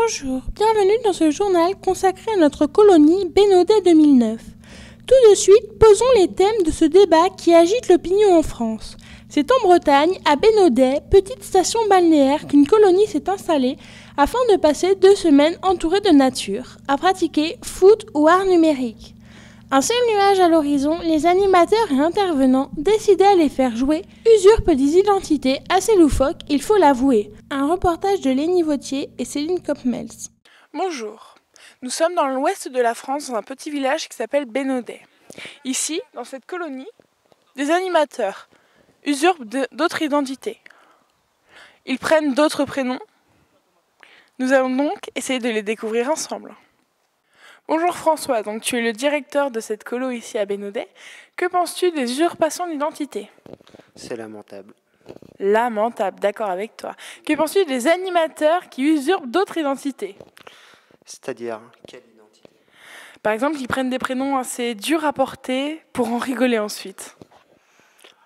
Bonjour, bienvenue dans ce journal consacré à notre colonie Bénodet 2009. Tout de suite, posons les thèmes de ce débat qui agite l'opinion en France. C'est en Bretagne, à Bénodet, petite station balnéaire, qu'une colonie s'est installée afin de passer 2 semaines entourée de nature, à pratiquer foot ou art numérique. Un seul nuage à l'horizon, les animateurs et intervenants décidaient à les faire jouer usurpent des identités assez loufoques, il faut l'avouer. Un reportage de Lénie Vautier et Céline Kopmels. Bonjour, nous sommes dans l'ouest de la France, dans un petit village qui s'appelle Bénodet. Ici, dans cette colonie, des animateurs usurpent d'autres identités. Ils prennent d'autres prénoms. Nous allons donc essayer de les découvrir ensemble. Bonjour François, donc tu es le directeur de cette colo ici à Bénodet. Que penses-tu des usurpations d'identité ? C'est lamentable. Lamentable, d'accord avec toi. Que penses-tu des animateurs qui usurpent d'autres identités ? C'est-à-dire, quelle identité ? Par exemple, ils prennent des prénoms assez durs à porter pour en rigoler ensuite.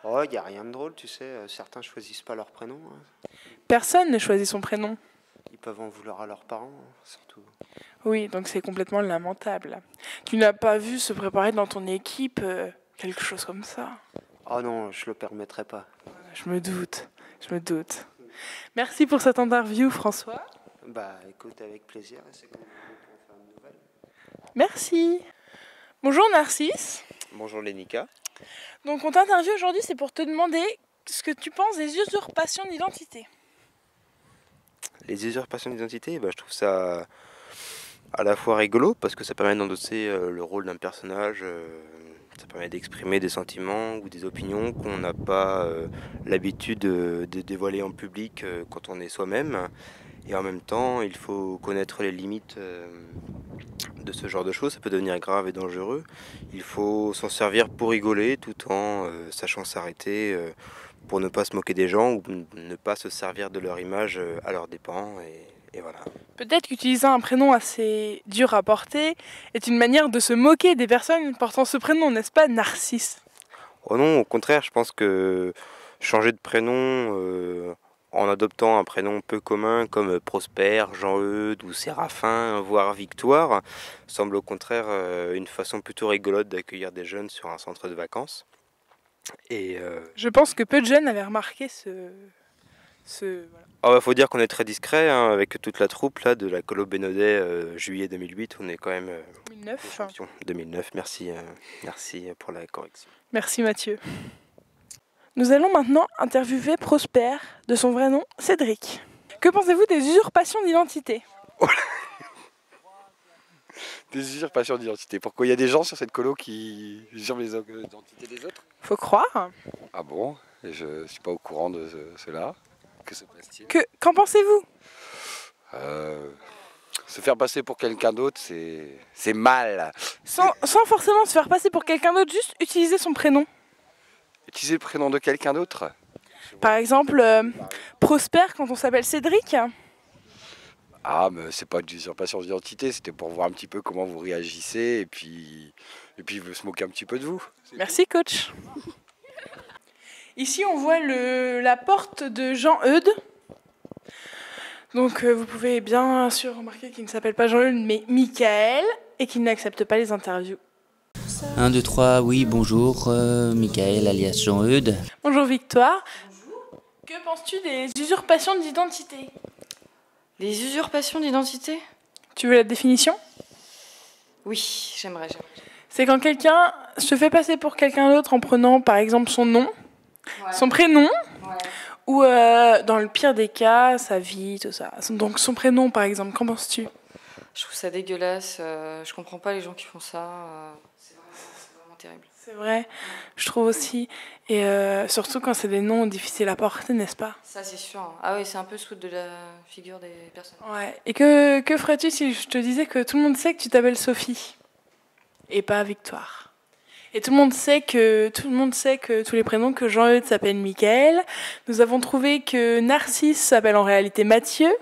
Oh, il n'y a rien de drôle, tu sais. Certains choisissent pas leur prénom. Personne ne choisit son prénom. Ils peuvent en vouloir à leurs parents, surtout. Oui, donc c'est complètement lamentable. Tu n'as pas vu se préparer dans ton équipe quelque chose comme ça ? Oh non, je le permettrai pas. Je me doute. Merci pour cette interview, François. Bah, écoute, avec plaisir. C'est comme pour faire une nouvelle. Merci. Bonjour Narcisse. Bonjour Lénica. Donc on t'interviewe aujourd'hui, c'est pour te demander ce que tu penses des usurpations d'identité. Les usurpations d'identité, je trouve ça à la fois rigolo parce que ça permet d'endosser le rôle d'un personnage, ça permet d'exprimer des sentiments ou des opinions qu'on n'a pas l'habitude de dévoiler en public quand on est soi-même. Et en même temps, il faut connaître les limites de ce genre de choses, ça peut devenir grave et dangereux. Il faut s'en servir pour rigoler tout en sachant s'arrêter pour ne pas se moquer des gens ou ne pas se servir de leur image à leurs dépens. Et voilà. Peut-être qu'utiliser un prénom assez dur à porter est une manière de se moquer des personnes portant ce prénom, n'est-ce pas, Narcisse ? Oh non, au contraire, je pense que changer de prénom en adoptant un prénom peu commun comme Prosper, Jean-Eudes ou Séraphin, voire Victoire, semble au contraire une façon plutôt rigolote d'accueillir des jeunes sur un centre de vacances. Et je pense que peu de jeunes avaient remarqué voilà. Faut dire qu'on est très discret avec toute la troupe là, de la colo Bénodet juillet 2008, on est quand même 2009, merci pour la correction. Merci Mathieu. Nous allons maintenant interviewer Prosper, de son vrai nom Cédric. Que pensez-vous des usurpations d'identité ? Des usurpations d'identité. Pourquoi il y a des gens sur cette colo qui usurpent les identités des autres ? Faut croire. Ah bon ? Je ne suis pas au courant de cela. Que se passe-t-il ? Qu'en pensez-vous ? Se faire passer pour quelqu'un d'autre, c'est mal. Sans forcément se faire passer pour quelqu'un d'autre, juste utiliser son prénom. Utiliser le prénom de quelqu'un d'autre ? Par exemple, Prosper quand on s'appelle Cédric. Ah, mais c'est pas de l'usurpation d'identité, c'était pour voir un petit peu comment vous réagissez et puis il veut se moquer un petit peu de vous. Merci coach. Ici on voit la porte de Jean-Eudes. Donc vous pouvez bien sûr remarquer qu'il ne s'appelle pas Jean-Eudes mais Michael et qu'il n'accepte pas les interviews. 1, 2, 3, oui, bonjour, Michael alias Jean-Eudes. Bonjour Victoire. Bonjour. Que penses-tu des usurpations d'identité ? Les usurpations d'identité ? Tu veux la définition ? Oui, j'aimerais. C'est quand quelqu'un se fait passer pour quelqu'un d'autre en prenant par exemple son nom, son prénom, ou dans le pire des cas, sa vie, tout ça. Donc son prénom par exemple, qu'en penses-tu ? Je trouve ça dégueulasse, je comprends pas les gens qui font ça, c'est vraiment terrible. C'est vrai, je trouve aussi, et surtout quand c'est des noms difficiles à porter, n'est-ce pas ? Ça c'est sûr. Ah oui, c'est un peu se foutre de la figure des personnes. Ouais, et que ferais-tu si je te disais que tout le monde sait que tu t'appelles Sophie et pas Victoire ? Et tout le monde sait que tous les prénoms, que Jean-Eudes s'appelle Michael. Nous avons trouvé que Narcisse s'appelle en réalité Mathieu,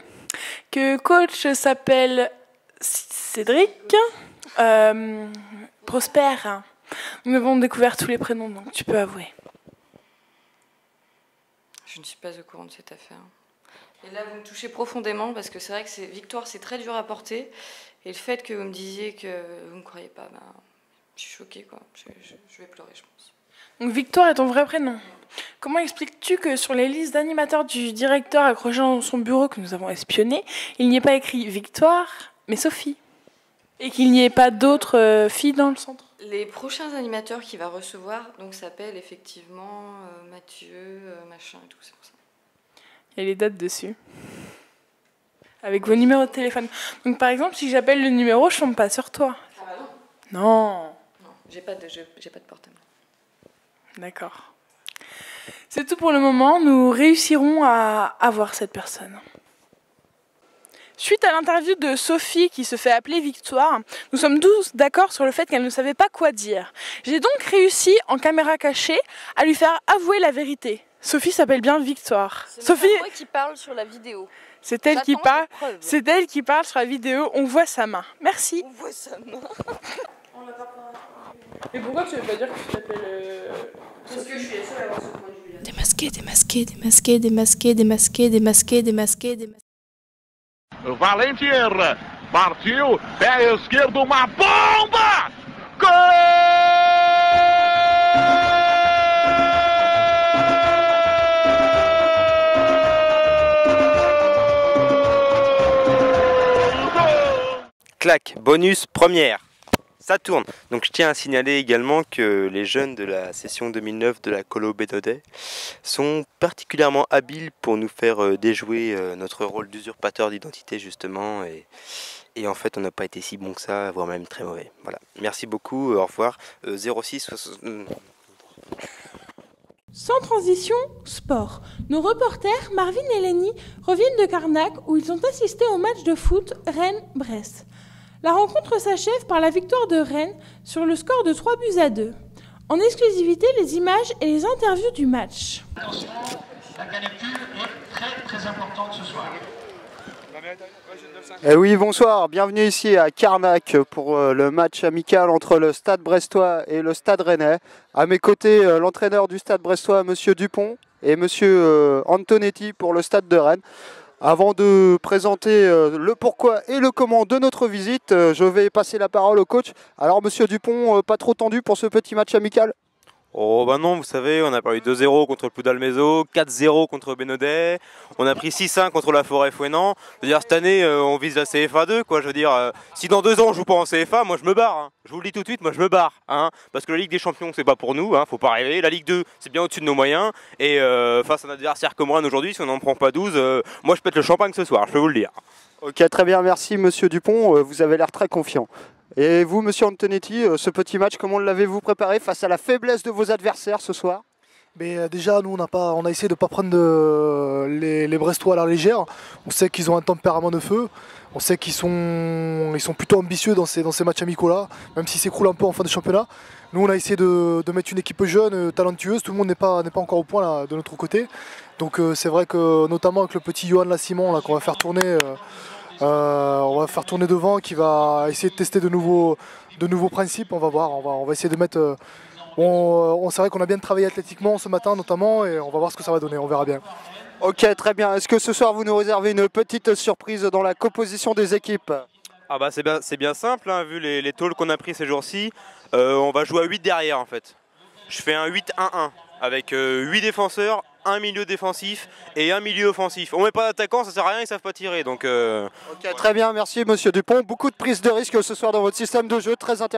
que Coach s'appelle Cédric, Prosper. Nous avons découvert tous les prénoms, donc tu peux avouer. Je ne suis pas au courant de cette affaire. Et là, vous me touchez profondément parce que c'est vrai que victoire, c'est très dur à porter. Et le fait que vous me disiez que vous ne me croyez pas, ben, je suis choquée, quoi. Je vais pleurer, je pense. Donc Victoire est ton vrai prénom. Comment expliques-tu que sur les listes d'animateurs du directeur accrochés dans son bureau que nous avons espionné, il n'y ait pas écrit Victoire, mais Sophie? Et qu'il n'y ait pas d'autres filles dans le centre? Les prochains animateurs qu'il va recevoir donc s'appellent effectivement Mathieu, machin et tout, c'est pour ça. Il y a les dates dessus. Avec vos numéros de téléphone. Donc par exemple, si j'appelle le numéro, je tombe pas sur toi. Ah bah non. Non. Non, j'ai pas de portable. D'accord. C'est tout pour le moment. Nous réussirons à avoir cette personne. Suite à l'interview de Sophie qui se fait appeler Victoire, nous sommes tous d'accord sur le fait qu'elle ne savait pas quoi dire. J'ai donc réussi, en caméra cachée, à lui faire avouer la vérité. Sophie s'appelle bien Victoire. C'est moi qui parle sur la vidéo. C'est elle qui parle. C'est elle qui parle sur la vidéo. On voit sa main. Merci. On voit sa main. Et pourquoi tu veux pas dire que tu t'appelles Parce que je suis la seule à avoir ce point de vue-là. Démasqué, démasqué, démasqué, démasqué, démasqué, démasqué, démasqué, démasqué. Valentier partiu, pé esquerdo, uma bomba! Clac, bonus première. Ça tourne. Donc je tiens à signaler également que les jeunes de la session 2009 de la Colo Bénodet sont particulièrement habiles pour nous faire déjouer notre rôle d'usurpateur d'identité justement et en fait on n'a pas été si bon que ça, voire même très mauvais. Voilà. Merci beaucoup, au revoir. 06 Sans transition, sport. Nos reporters, Marvin et Lenny, reviennent de Carnac où ils ont assisté au match de foot Rennes-Brest. La rencontre s'achève par la victoire de Rennes sur le score de 3-2. En exclusivité, les images et les interviews du match. Attention, la canicule est très très importante ce soir. Oui, bonsoir, bienvenue ici à Carnac pour le match amical entre le Stade Brestois et le Stade Rennais. À mes côtés, l'entraîneur du Stade Brestois, Monsieur Dupont, et Monsieur Antonetti pour le Stade de Rennes. Avant de présenter le pourquoi et le comment de notre visite, je vais passer la parole au coach. Alors Monsieur Dupont, pas trop tendu pour ce petit match amical? Oh bah non, vous savez, on a pas eu 2-0 contre le Poudalmézo, 4-0 contre Bénodet, on a pris 6-1 contre la Forêt-Fouesnant. Je veux dire, cette année, on vise la CFA 2, quoi. Je veux dire, si dans 2 ans on joue pas en CFA, moi je me barre. Hein. Je vous le dis tout de suite, moi je me barre. Hein. Parce que la Ligue des Champions, c'est pas pour nous, hein, faut pas rêver. La Ligue 2, c'est bien au-dessus de nos moyens. Et face à un adversaire comme Rennes aujourd'hui, si on n'en prend pas 12, moi je pète le champagne ce soir, je peux vous le dire. Ok, très bien, merci Monsieur Dupont, vous avez l'air très confiant. Et vous, Monsieur Antonetti, ce petit match, comment l'avez-vous préparé face à la faiblesse de vos adversaires ce soir? Mais déjà, nous, on a essayé de ne pas prendre les Brestois à la légère. On sait qu'ils ont un tempérament de feu. On sait qu'ils sont plutôt ambitieux dans ces matchs amicaux-là, même s'ils s'écroulent un peu en fin de championnat. Nous, on a essayé de mettre une équipe jeune, talentueuse. Tout le monde n'est pas encore au point là, de notre côté. Donc c'est vrai que, notamment avec le petit Johan Lassimon qu'on va faire tourner... on va faire tourner devant, qui va essayer de tester de nouveaux principes. On va voir, on va essayer de mettre... c'est vrai qu'on a bien travaillé athlétiquement ce matin notamment et on va voir ce que ça va donner, on verra bien. Ok, très bien. Est-ce que ce soir vous nous réservez une petite surprise dans la composition des équipes? Ah bah c'est bien simple, hein, vu les tôles qu'on a pris ces jours-ci. On va jouer à 8 derrière en fait. Je fais un 8-1-1 avec 8 défenseurs, un milieu défensif et un milieu offensif. On met pas d'attaquants, ça sert à rien, ils savent pas tirer. Donc Ok, très bien, merci Monsieur Dupont. Beaucoup de prise de risque ce soir dans votre système de jeu, très intéressant.